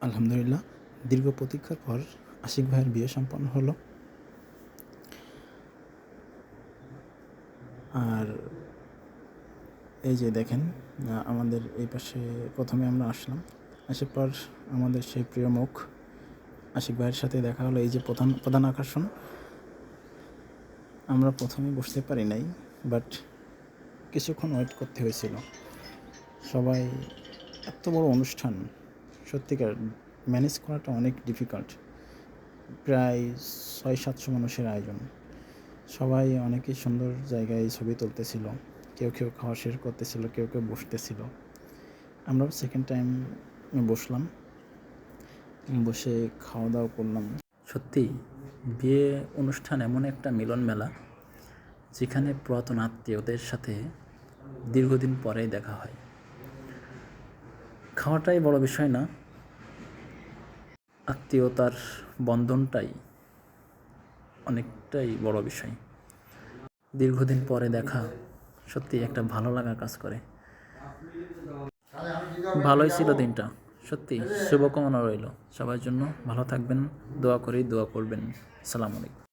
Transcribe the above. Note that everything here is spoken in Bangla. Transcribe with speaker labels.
Speaker 1: আলহামদুলিল্লাহ, দীর্ঘ প্রতীক্ষার পর আশিক ভাইয়ের বিয়ে সম্পন্ন হলো। আর এই যে দেখেন, আমাদের এই পাশে প্রথমে আমরা আসলাম, আসার পর আমাদের সেই প্রিয় মুখ আশিক ভাইয়ের সাথে দেখা হলো। এই যে প্রধান আকর্ষণ। আমরা প্রথমে বসতে পারি নাই, বাট কিছুক্ষণ ওয়েট করতে হয়েছিল। সবাই, এত বড় অনুষ্ঠান সত্যিকার ম্যানেজ করাটা অনেক ডিফিকাল্ট। প্রায় 600-700 মানুষের আয়োজন। সবাই অনেকেই সুন্দর জায়গায় ছবি তুলতেছিল, কেউ খাওয়া শেয়ার করতেছিল, কেউ বসতেছিল। আমরাও সেকেন্ড টাইম বসলাম, বসে খাওয়া দাওয়া করলাম। সত্যি বিয়ে অনুষ্ঠান এমন একটা মিলন মেলা, যেখানে পুরাতন আত্মীয়দের সাথে দীর্ঘদিন পরেই দেখা হয়। খাওয়াটাই বড় বিষয় না, আত্মীয়তার বন্ধনটাই অনেকটাই বড় বিষয়। দীর্ঘদিন পরে দেখা সত্যি একটা ভালো লাগা কাজ করে। ভালোই ছিল দিনটা, সত্যি শুভকামনা রইল সবার জন্য। ভালো থাকবেন, দোয়া করবেন। আসসালামু আলাইকুম।